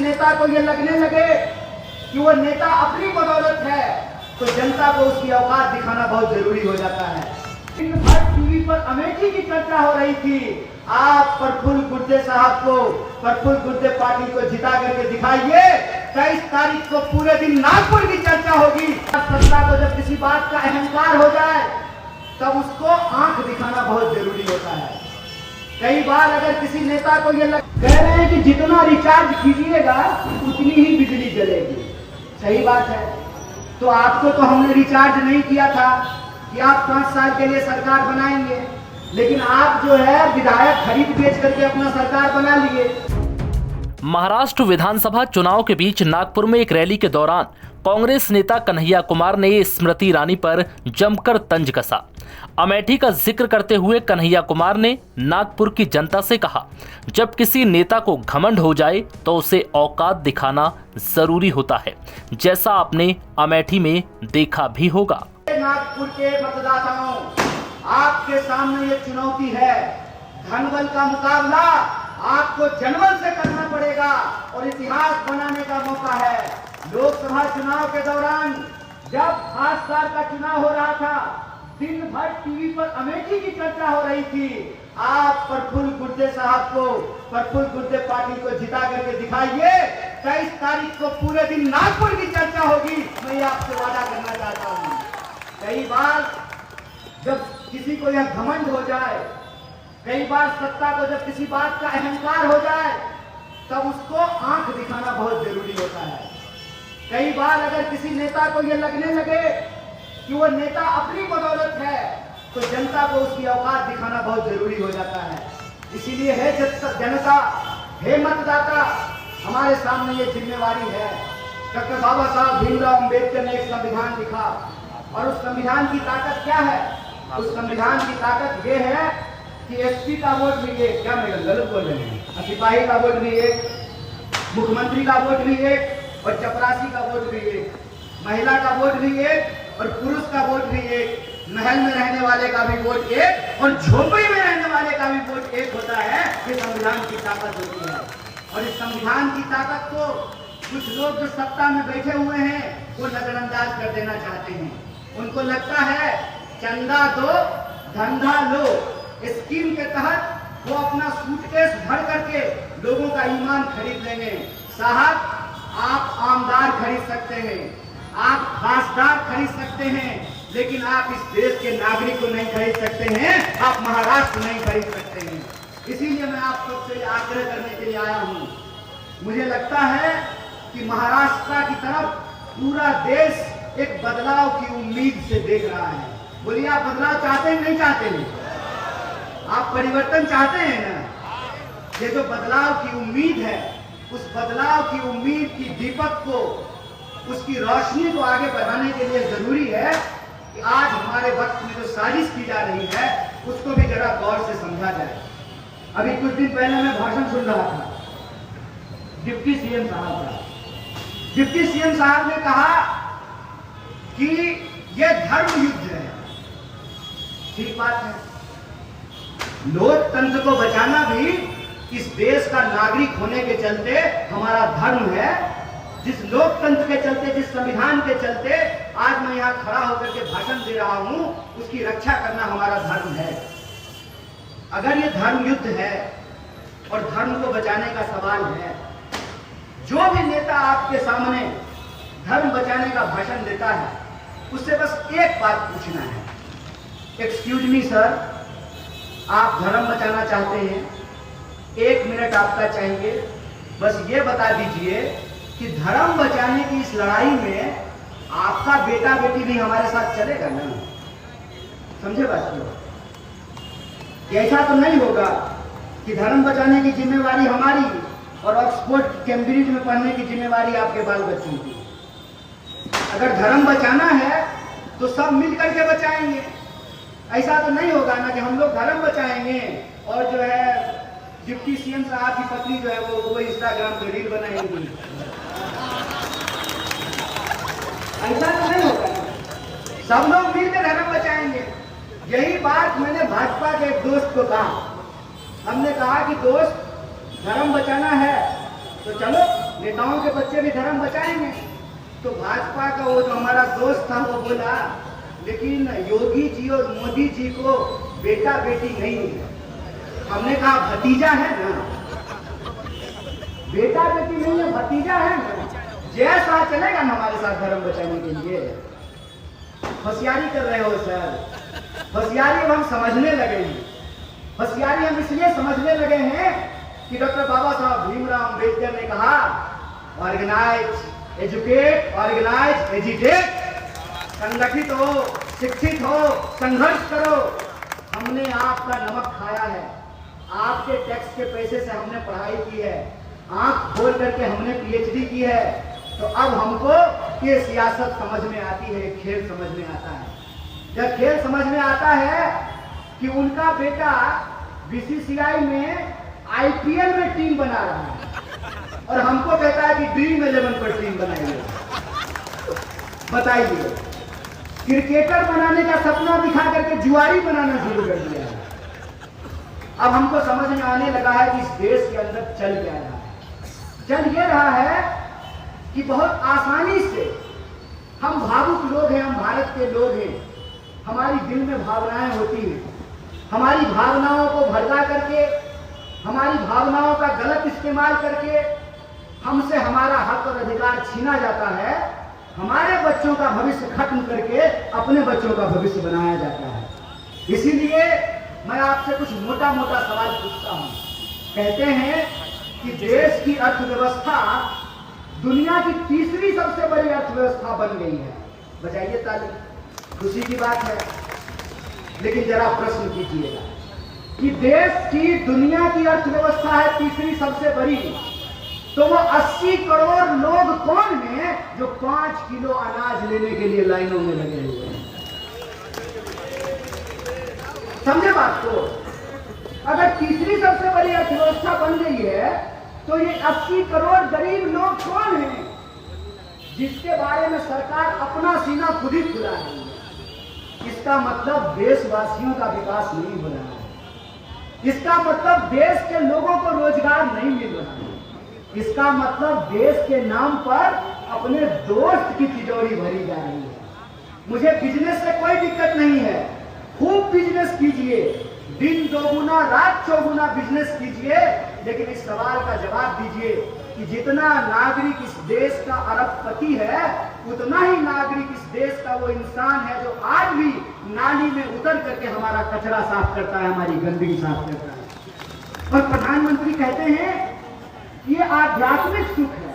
नेता को ये लगने लगे कि वो नेता अपनी बदौलत है, तो जनता को उसकी औकात दिखाना बहुत जरूरी हो जाता है। दिन भर टीवी पर अमेठी की चर्चा हो रही थी, आप प्रफुल्ल गुर्दे साहब को, प्रफुल्ल गुर्दे पाटिल को जिता करके दिखाइए। 23 तारीख को पूरे दिन नागपुर की चर्चा होगी। सत्ता को जब किसी बात का अहंकार हो जाए तब उसको आंख दिखाना बहुत जरूरी होता है। कई बार अगर किसी नेता को ये कह रहे हैं कि जितना रिचार्ज कीजिएगा उतनी ही बिजली जलेगी, सही बात है। तो आपको तो हमने रिचार्ज नहीं किया था कि आप 5 साल के लिए सरकार बनाएंगे, लेकिन आप जो है विधायक खरीद बेच करके अपना सरकार बना लिए। महाराष्ट्र विधानसभा चुनाव के बीच नागपुर में एक रैली के दौरान कांग्रेस नेता कन्हैया कुमार ने स्मृति ईरानी पर जमकर तंज कसा। अमेठी का जिक्र करते हुए कन्हैया कुमार ने नागपुर की जनता से कहा, जब किसी नेता को घमंड हो जाए तो उसे औकात दिखाना जरूरी होता है, जैसा आपने अमेठी में देखा भी होगा। नागपुर के मतदाताओं, आपके सामने ये चुनौती है। धनबल का मुकाबला आपको जनबल से करना पड़ेगा और इतिहास बनाने का मौका है। लोकसभा चुनाव के दौरान जब 5 साल का चुनाव हो रहा था, दिन भर टीवी पर अमेठी की चर्चा हो रही थी, आप प्रफुल्ल गुर्दे साहब को, प्रफुल्ल गुर्दे पाटिल को जिता करके दिखाइए। 23 तारीख को पूरे दिन नागपुर की चर्चा होगी। मैं आपसे वादा करना चाहता हूँ। कई बार जब किसी को यह घमंड हो जाए, कई बार सत्ता को जब किसी बात का अहंकार हो जाए तब उसको आंख दिखाना बहुत जरूरी होता है। कई बार अगर किसी नेता को ये लगने लगे कि वो नेता अपनी बदौलत है, तो जनता को उसकी औकात दिखाना बहुत जरूरी हो जाता है। इसीलिए है जनता, हे मतदाता, हमारे सामने ये जिम्मेवारी है। डॉक्टर बाबा साहब भीमराव अम्बेडकर ने एक संविधान लिखा, और उस संविधान की ताकत क्या है? उस संविधान की ताकत ये है कि एसपी का वोट भी एक, क्या मैं गलत बोल रहे हैं, सिपाही का वोट भी एक, मुख्यमंत्री का वोट भी एक, और चपरासी का वोट भी एक, महिला का वोट भी एक, और पुरुष का वोट भी एक, महल में रहने वाले का भी वोट एक, और झोपड़ी में रहने वाले का भी वोट एक होता है। ये संविधान की ताकत होती है। और इस संविधान की ताकत को कुछ लोग जो सत्ता में बैठे हुए हैं वो नजरअंदाज कर देना चाहते हैं। उनको लगता है चंदा दो धंधा लो स्कीम के तहत वो अपना सूटकेस भर करके लोगों का ईमान खरीद लेंगे। साहब, आप आमदार खरीद सकते हैं, आप खासदार खरीद सकते हैं, लेकिन आप इस देश के नागरिक को नहीं खरीद सकते हैं, आप महाराष्ट्र नहीं खरीद सकते हैं। इसीलिए मैं आप सबसे आग्रह करने के लिए आया हूँ। मुझे लगता है कि महाराष्ट्र की तरफ पूरा देश एक बदलाव की उम्मीद से देख रहा है। बोलिए, आप बदलाव चाहते हैं नहीं चाहते हैं? आप परिवर्तन चाहते हैं ना? ये जो बदलाव की उम्मीद है, उस बदलाव की उम्मीद की दीपक को, उसकी रोशनी को आगे बढ़ाने के लिए जरूरी है कि आज हमारे वक्त में जो साजिश की जा रही है उसको भी जरा गौर से समझा जाए। अभी कुछ दिन पहले मैं भाषण सुन रहा था डिप्टी सीएम साहब का। डिप्टी सीएम साहब ने कहा कि यह धर्म युद्ध है। ठीक बात है। लोकतंत्र को बचाना भी इस देश का नागरिक होने के चलते हमारा धर्म है। जिस लोकतंत्र के चलते, जिस संविधान के चलते आज मैं यहाँ खड़ा होकर के भाषण दे रहा हूँ, उसकी रक्षा करना हमारा धर्म है। अगर ये धर्म युद्ध है और धर्म को बचाने का सवाल है, जो भी नेता आपके सामने धर्म बचाने का भाषण देता है उससे बस एक बात पूछना है, एक्सक्यूज मी सर, आप धर्म बचाना चाहते हैं, 1 मिनट आपका चाहिए, बस ये बता दीजिए कि धर्म बचाने की इस लड़ाई में आपका बेटा बेटी भी हमारे साथ चलेगा ना? समझे बात को? ऐसा तो नहीं होगा कि धर्म बचाने की जिम्मेवारी हमारी और ऑक्सफोर्ड कैम्ब्रिज में पढ़ने की जिम्मेवारी आपके बाल बच्चों की। अगर धर्म बचाना है तो सब मिलकर के बचाएंगे। ऐसा तो नहीं होगा ना कि हम लोग धर्म बचाएंगे और जो है डिप्टी सीएम साहब की पत्नी जो है वो इंस्टाग्राम पे रील बनाएंगी। ऐसा तो नहीं होगा। सब लोग मिलकर धर्म बचाएंगे। यही बात मैंने भाजपा के एक दोस्त को कहा। हमने कहा कि दोस्त, धर्म बचाना है तो चलो नेताओं के बच्चे भी धर्म बचाएंगे। तो भाजपा का वो जो हमारा दोस्त था वो बोला लेकिन योगी जी और मोदी जी को बेटा बेटी नहीं है। हमने कहा भतीजा है ना, बेटा बेटी नहीं है, भतीजा है ना। जैसा चलेगा ना हमारे साथ धर्म बचाने के लिए। होशियारी कर रहे हो सर, होशियारी अब हम समझने लगे हैं। होशियारी हम इसलिए समझने लगे हैं कि डॉक्टर बाबा साहब भीमराव अम्बेडकर ने कहा ऑर्गेनाइज एजुकेट, ऑर्गेनाइज एजिटेट, संगठित हो, शिक्षित हो, संघर्ष करो। हमने आपका नमक खाया है, आपके टैक्स के पैसे से हमने पढ़ाई की है, आंख खोल करके हमने पीएचडी की है। तो अब हमको ये सियासत समझ में आती है, खेल समझ में आता है। जब खेल समझ में आता है कि उनका बेटा बीसीसीआई में आईपीएल में टीम बना रहा है और हमको कहता है कि ड्रीम 11 पर टीम बनाइए। बताइए, क्रिकेटर बनाने का सपना दिखा करके जुआरी बनाना शुरू कर दिया है। अब हमको समझ में आने लगा है कि इस देश के अंदर चल क्या रहा है। चल ये रहा है कि बहुत आसानी से हम भावुक लोग हैं, हम भारत के लोग हैं, हमारी दिल में भावनाएं होती हैं। हमारी भावनाओं को भड़का करके, हमारी भावनाओं का गलत इस्तेमाल करके हमसे हमारा हक और अधिकार छीना जाता है। हमारे बच्चों का भविष्य खत्म करके अपने बच्चों का भविष्य बनाया जाता है। इसीलिए मैं आपसे कुछ मोटा मोटा सवाल पूछता हूं। कहते हैं कि देश की अर्थव्यवस्था दुनिया की तीसरी सबसे बड़ी अर्थव्यवस्था बन गई है। बजाइए ताली, खुशी की बात है। लेकिन जरा प्रश्न कीजिएगा कि देश की दुनिया की अर्थव्यवस्था है तीसरी सबसे बड़ी, तो वो 80 करोड़ लोग कौन हैं जो 5 किलो अनाज लेने के लिए लाइनों में लगे हुए हैं? समझे बात को? अगर तीसरी सबसे बड़ी अर्थव्यवस्था बन गई है तो ये 80 करोड़ गरीब लोग कौन हैं जिसके बारे में सरकार अपना सीना खुद ही खुला रही है? इसका मतलब देशवासियों का विकास नहीं हो रहा है। इसका मतलब देश के लोगों को रोजगार नहीं मिल रहा है। इसका मतलब देश के नाम पर अपने दोस्त की तिजोरी भरी जा रही है। मुझे बिजनेस से कोई दिक्कत नहीं है, खूब बिजनेस कीजिए, दिन दोगुना रात चौगुना बिजनेस कीजिए, लेकिन इस सवाल का जवाब दीजिए कि जितना नागरिक इस देश का अरबपति है उतना ही नागरिक इस देश का वो इंसान है जो आज भी नाली में उतर करके हमारा कचरा साफ करता है, हमारी गंदगी साफ करता है। और प्रधानमंत्री कहते हैं ये आध्यात्मिक सुख है।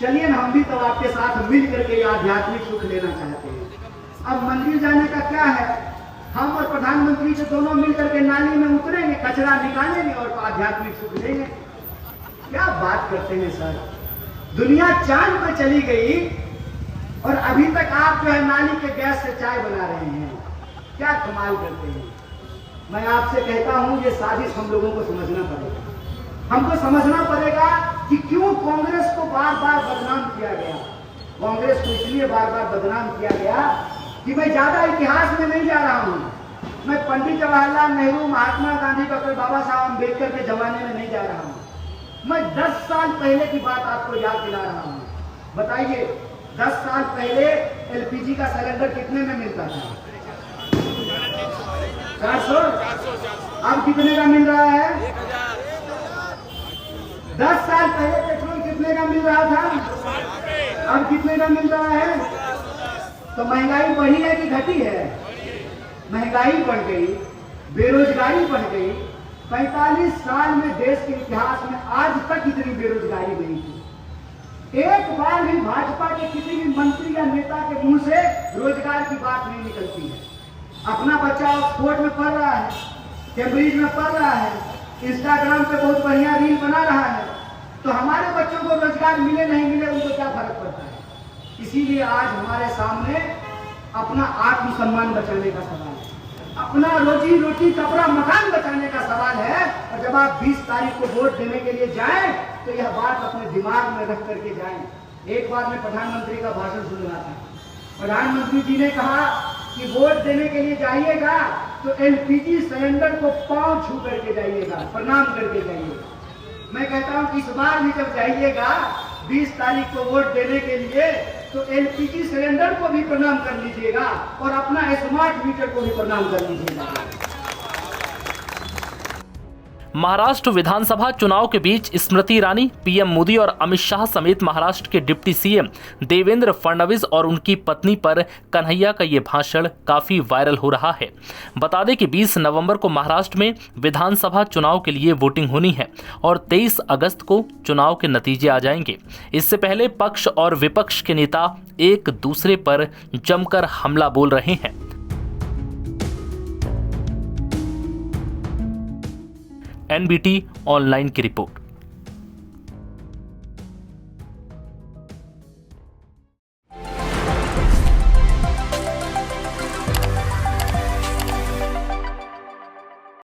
चलिए ना, हम भी तो आपके साथ मिल करके ये आध्यात्मिक सुख लेना चाहते हैं। अब मंदिर जाने का क्या है, हम और प्रधानमंत्री जो दोनों मिल करके नाली में उतरेंगे, कचरा निकालेंगे और आध्यात्मिक सुख लेंगे। क्या बात करते हैं सर, दुनिया चांद पर चली गई और अभी तक आप जो है नाली के गैस से चाय बना रहे हैं। क्या कमाल करते हैं। मैं आपसे कहता हूं ये साजिश हम लोगों को समझना पड़ेगा। हमको समझना पड़ेगा कि क्यों कांग्रेस को बार बार बदनाम किया गया। कांग्रेस को इसलिए बार बार बदनाम किया गया कि मैं ज्यादा इतिहास में नहीं जा रहा हूं। मैं पंडित जवाहरलाल नेहरू, महात्मा गांधी, डॉक्टर बाबा साहब अम्बेडकर के जमाने में नहीं जा रहा हूं। मैं 10 साल पहले की बात आपको याद दिला रहा हूं। बताइए, 10 साल पहले एलपीजी का सिलेंडर कितने में मिलता था? 400। अब कितने का मिल रहा है? 10 साल पहले पेट्रोल कितने का मिल रहा था? अब कितने का मिल रहा है? तो महंगाई बढ़ी है कि घटी है? महंगाई बढ़ गई, बेरोजगारी बढ़ गई। 45 साल में देश के इतिहास में आज तक इतनी बेरोजगारी नहीं थी। एक बार भी भाजपा के किसी भी मंत्री या नेता के मुंह से रोजगार की बात नहीं निकलती है। अपना बच्चा ऑक्सफोर्ड में पढ़ रहा है, कैम्ब्रिज में पढ़ रहा है, इंस्टाग्राम पे बहुत बढ़िया रील बना रहा है, तो हमारे बच्चों को रोजगार मिले नहीं मिले उनको क्या फर्क पड़ता है? इसीलिए आज हमारे सामने अपना आत्मसम्मान बचाने का सवाल है, अपना रोजी रोटी कपड़ा मकान बचाने का सवाल है। और जब आप 20 तारीख को वोट देने के लिए जाएं तो यह बात अपने दिमाग में रख करके जाएं। एक बार मैं प्रधानमंत्री का भाषण सुन रहा था। प्रधानमंत्री जी ने कहा कि वोट देने के लिए जाइएगा तो एलपीजी सिलेंडर को पांव छू करके जाइएगा, प्रणाम करके जाइएगा। मैं कहता हूं कि इस बार भी जब जाइएगा 20 तारीख को वोट देने के लिए तो एलपीजी सिलेंडर को भी प्रणाम कर लीजिएगा और अपना स्मार्ट मीटर को भी प्रणाम कर लीजिएगा। महाराष्ट्र विधानसभा चुनाव के बीच स्मृति ईरानी, पीएम मोदी और अमित शाह समेत महाराष्ट्र के डिप्टी सीएम देवेंद्र फडणवीस और उनकी पत्नी पर कन्हैया का ये भाषण काफी वायरल हो रहा है। बता दें कि 20 नवंबर को महाराष्ट्र में विधानसभा चुनाव के लिए वोटिंग होनी है और 23 अगस्त को चुनाव के नतीजे आ जाएंगे। इससे पहले पक्ष और विपक्ष के नेता एक दूसरे पर जमकर हमला बोल रहे हैं। NBT ऑनलाइन की रिपोर्ट।